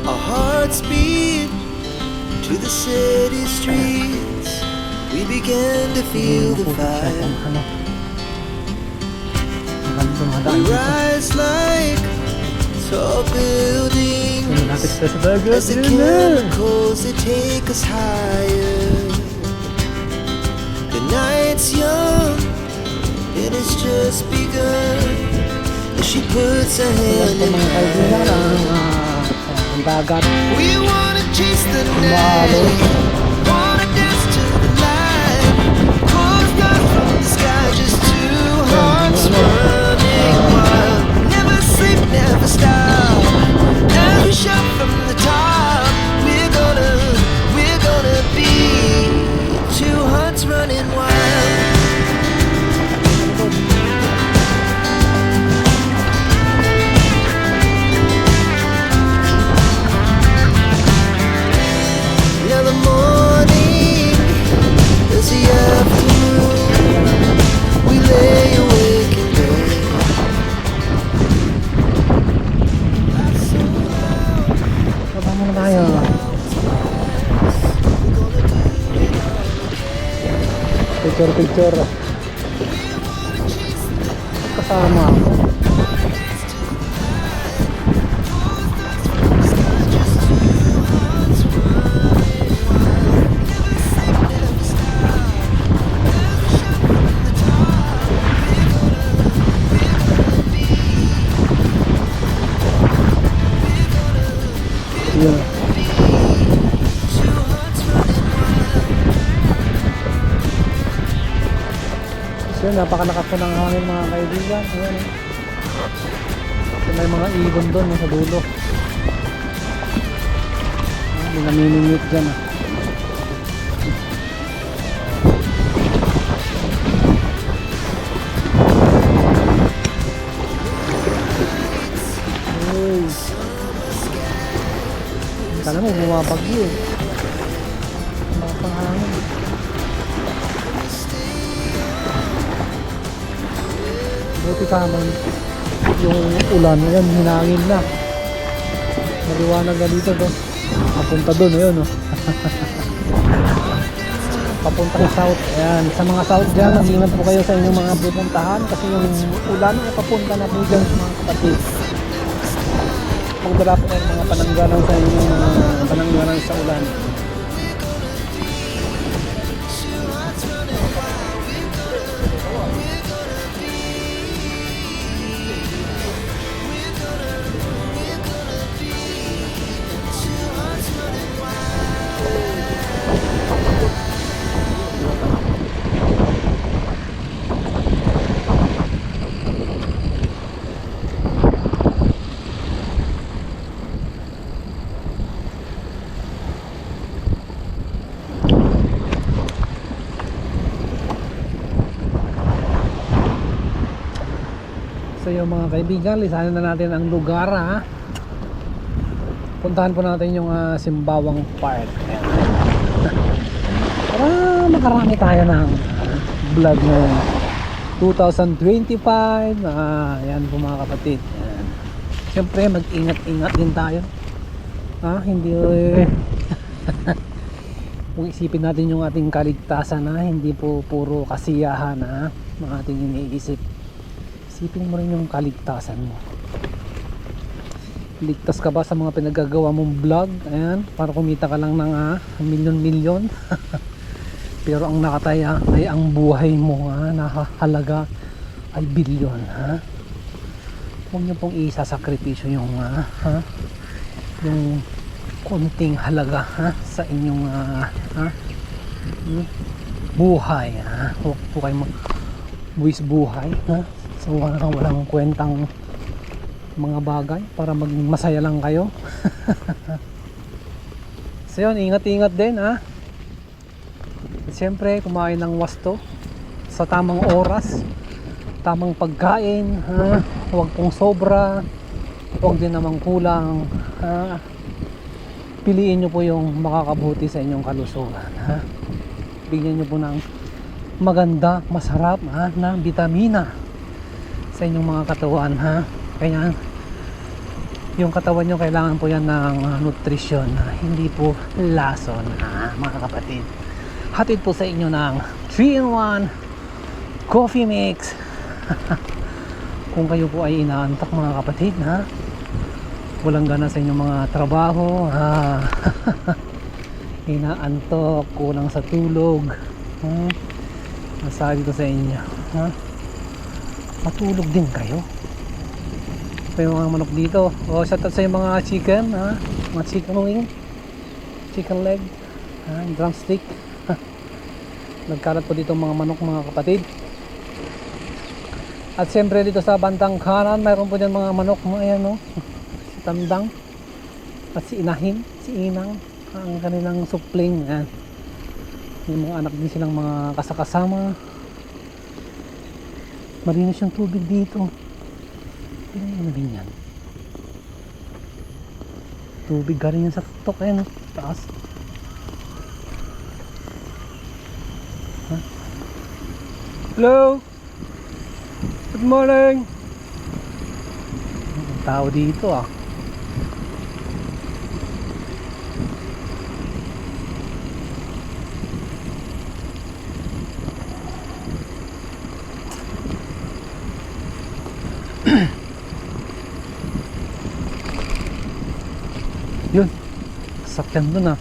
Our hearts beat to the city streets. We began to feel the fire. We rise like tall buildings as the chemicals they take us higher. The night's young and it's just begun as she puts her hand in mine. We wanna chase the night, wanna dance to the light. Cold stars from the sky, just two hearts running wild. Never sleep, never stop. As we shout from the top, we're gonna be two hearts running wild. Now the morning is the afternoon. We lay awake in bed. Baba muna tayo. Picture. Kasama ako. Yeah. So yun, napakalakas po ng hangin mga kaibigan. Ayan, eh. So, may mga ibon doon sa dulo. May naminingit dyan. Hey. Kala mo bumabagyo eh. Mapangangin. Buti ka man yung ulan ngayon, hinangin na. Maliwanag na dito doon. Papunta doon, ayun oh. Papuntang south. Ayan, sa mga south dyan, mag-ingat po kayo sa inyong mga pupuntahan kasi yung ulan ay papunta na po dyan sa mga kapatid. Kung wala po kayo mga pananggalan sa inyong mga pananggalan sa ulan. So yung mga kaibigan, lisanin na natin ang lugar ha. Puntahan po natin yung Simbawang Park. Ayan. Para makarami tayo ng vlog ngayon 2025. Ayan po mga kapatid. Ayan. Siyempre mag-ingat-ingat din tayo hindi kung isipin natin yung ating kaligtasan hindi po puro kasiyahan ang ating iniisip. Isipin mo rin yung kaligtasan mo. Ligtas ka ba sa mga pinagagawa mong vlog? Ayan, para kumita ka lang ng milyon-milyon. Pero ang nakataya ay ang buhay mo nakahalaga ay bilyon Huwag niyo pong isasakripisyo yung yung konting halaga sa inyong buhay Huwag po kayo buwis buhay so walang kwentang mga bagay para maging masaya lang kayo. So yun, ingat-ingat din siyempre kumain ng wasto sa tamang oras, tamang pagkain huwag pong sobra, huwag din namang kulang piliin nyo po yung makakabuti sa inyong kalusugan bigyan nyo po ng maganda, masarap na vitamina sa inyong mga katawan kaya yung katawan nyo kailangan po yan ng nutrition, hindi po lason, mga kapatid. Hatid po sa inyo ng 3-in-1 coffee mix. Kung kayo po ay inaantok mga kapatid, walang gana sa inyong mga trabaho, inaantok, kulang sa tulog, masabi ko sa inyo, matulog din kayo. Pa yung mga manok dito. Shout out sa yung mga chicken, mga chicken wing, chicken leg, drumstick. Nagkalat po dito mga manok mga kapatid. At siyempre dito sa bandang kanan mayroon po dyan mga manok mo, ayan no, si Tandang at si Inahin, si Inang, ang kanilang supling. Ayan, yung mga anak din silang mga kasakasama. Malinis yung tubig dito. Ano din yan? Tubig galing yan sa tuktok, ayan no, taas. Hello! Good morning! Ang tao dito Yun, sakyan dun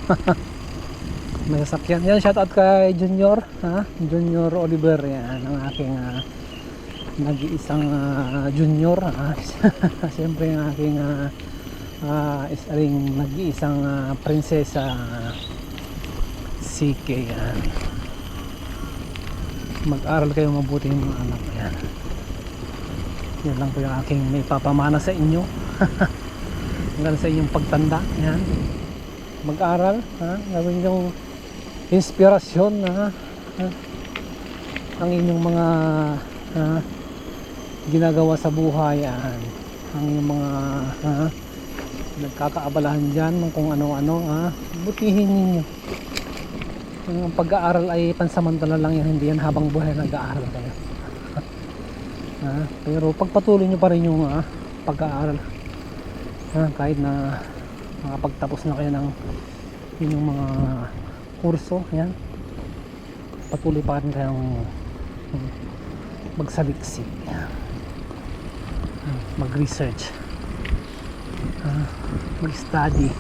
may sakyan yan. Shout out kay Junior, Junior Oliver, yan ang aking nag-iisang junior, siyempre ang aking isa ring nag-iisang prinsesa, CK. Yan, mag-aral kayo mabuti yung mga anak. Yan, yan lang po yung aking may papamana sa inyo. Hanggang sa inyong pagtanda, yan, mag-aral, gawin yung inspirasyon ang inyong mga ginagawa sa buhay, yan, ang inyong mga nagkakaabalahan dyan kung ano-ano, butihin ninyo. Ang pag-aaral ay pansamantala lang yan, hindi yan habang buhay nag-aaral kayo. Pero pagpatuloy nyo pa rin yung pag-aaral, kahit na makapagtapos na kayo ng inyong mga kurso, yan, patuloy pa rin kayong magsaliksik, mag-research, mag-study.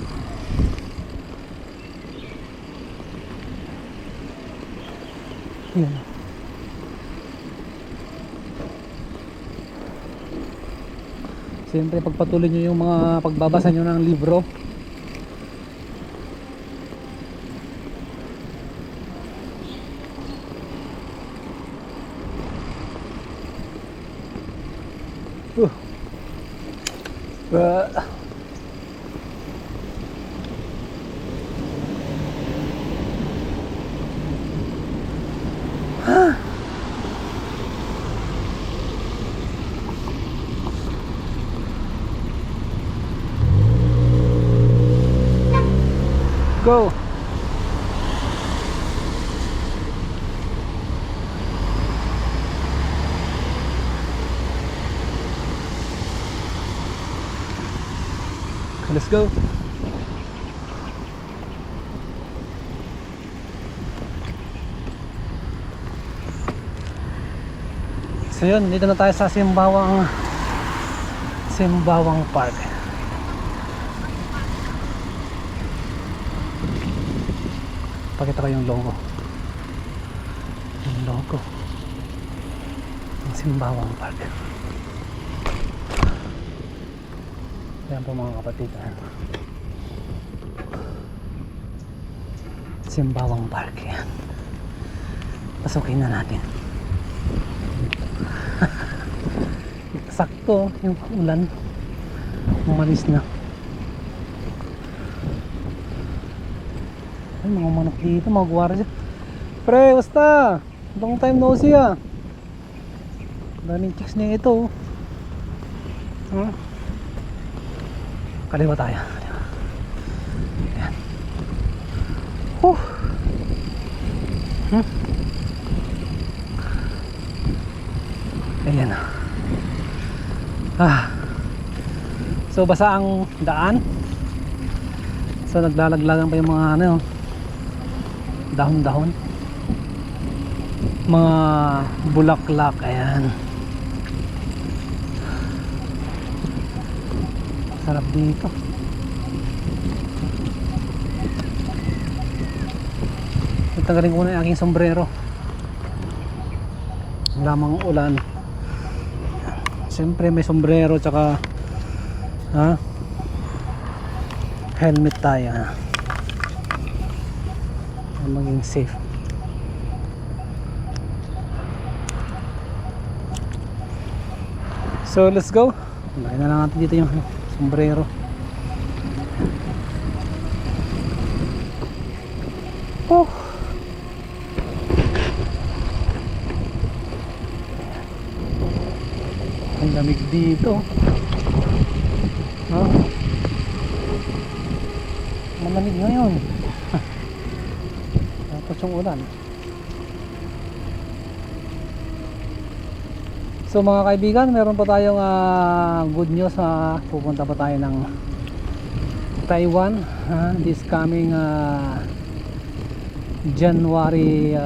Yun. Siyempre pagpatuloy nyo yung mga pagbabasa nyo ng libro. Go. Let's go. So yun, dito na tayo sa Simbawang Park. Pakita ko yung logo. Yung logo ng Simbawang Park. Ayan po mga kapatid, Simbawang Park. Yan, pasukin na natin. Sakto yung ulan, umalis na. Ay, mga manok dito, mga gwardiya. Pre, basta long time no see daming chicks na ito. Kaliwa tayo. Ayan. Ayan na. So basa ang daan. So naglalaglagan pa yung mga ano, dahon-dahon, mga bulaklak. Ayan, sarap dito. Tanggalin ko na yung aking sombrero, lamang ulan. Siyempre may sombrero tsaka helmet tayo maging safe. So let's go. Lagyan na lang natin dito yung sombrero. Oh, ang lamig dito. Malamig ngayon. Tapos yung ulan. So mga kaibigan, meron pa tayong good news. Pupunta pa tayo ng Taiwan this coming January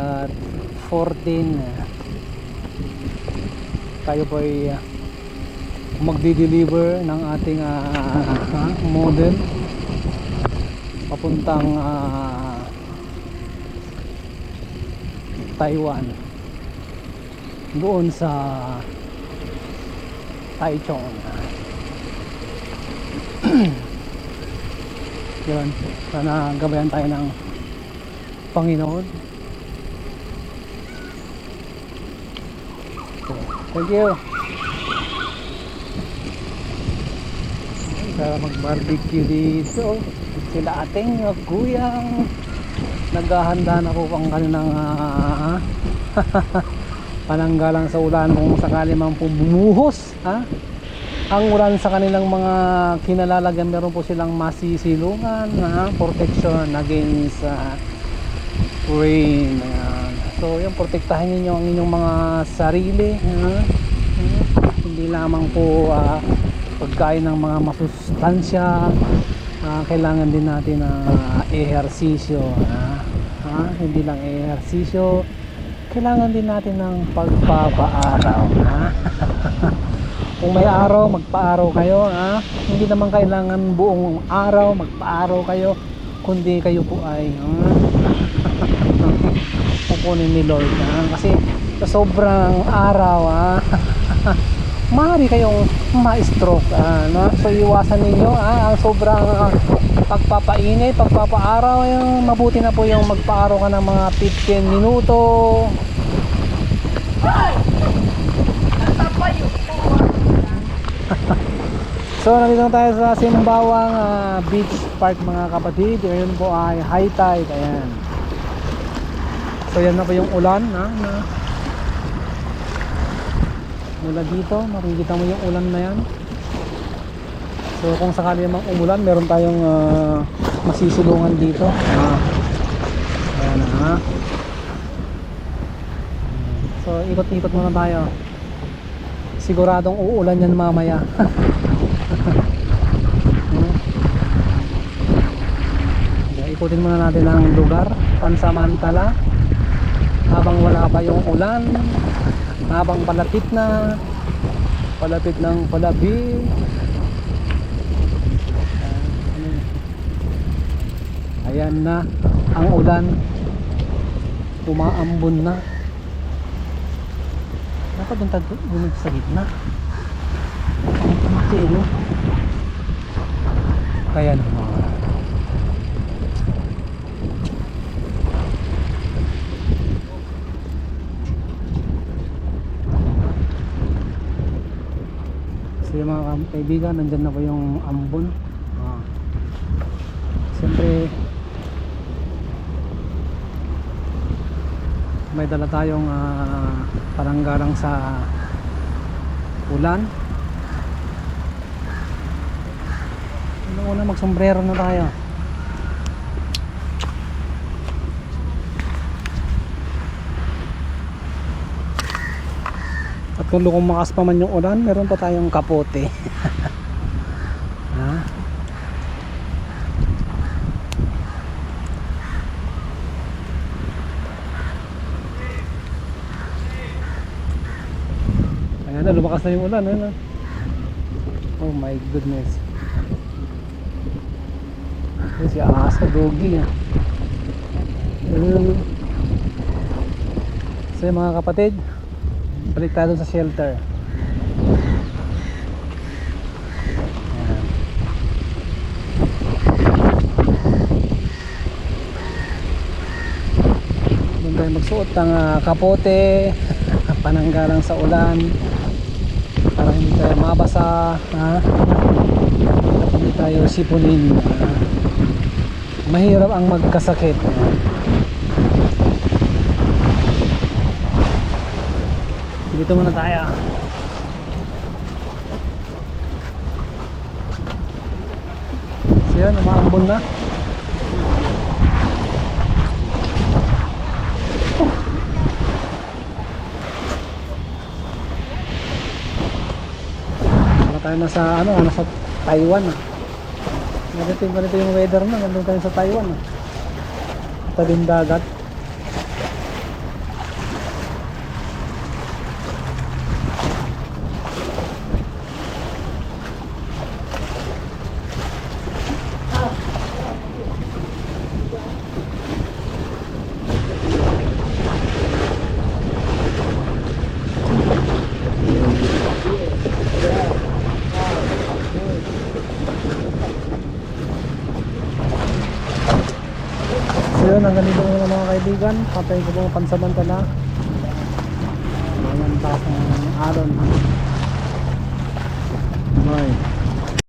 14. Tayo po ay magdi-deliver ng ating model papuntang Taiwan, doon sa Taichung. Yun, sana gabayan tayo ng Panginoon. Okay, thank you. Para mag-barbecue dito sila ating kuyang naghahanda na po pang kanilang pananggalang sa ulan kung sakali man po bumuhos ang ulan sa kanilang mga kinalalagyan. Meron po silang masisilungan protection against rain. So yung protektahin niyo ang inyong mga sarili, hindi lamang po pagkain ng mga masustansya. Kailangan din natin ehersisyo, hindi lang ehersisyo, kailangan din natin ng pagpapaaraw. Kung may araw, magpaaraw kayo. Hindi naman kailangan buong araw magpaaraw kayo, kundi kayo po ay pupunin ni Lord kasi sa sobrang araw maaari kayong ma-stroke. So iwasan ninyo ang sobrang pagpapainit, pagpapaaraw. Yung mabuti na po yung magpaaraw ka ng mga 15 minuto. So nandito na tayo sa Simbawang Beach Park mga kapatid. Ngayon po ay high tide. Ayan. So yan na po yung ulan mula dito, makikita mo yung ulan na yan. So kung sakali namang umulan, meron tayong masisilungan dito. Ayan So ikot-ikot muna tayo. Siguradong uulan yan mamaya. Ikutin muna natin ang lugar pansamantala habang wala pa yung ulan, habang palapit ng palabi. Ayan na ang ulan, umaambon na. Dapat doon sa gitna. Kaya na yung mga kaibigan, nandyan na po yung ambon. Siyempre may dala tayong paranggalang sa ulan. Una magsombrero na tayo. At kung lumakas pa man yung ulan, meron pa tayong kapote. Ayan, lumakas na yung ulan. Ayan, ah. Oh my goodness. Ayan, si Asa Dogi. Ah. So yung mga kapatid, balik tayo sa shelter. Ayan. Doon tayo magsuot ng kapote, pananggalang sa ulan para hindi tayo mabasa, ha? Hindi tayo sipunin. Mahirap ang magkasakit. Dito muna tayo. So yan, umaambon na. Tayo nasa nasa Taiwan. Ganito yung weather na, nandun tayo sa Taiwan. Tabing dagat. So yun, hanggang dito muna mga kaibigan. Patay ko po pansamantala. Ayan, taas ng alon. Bye.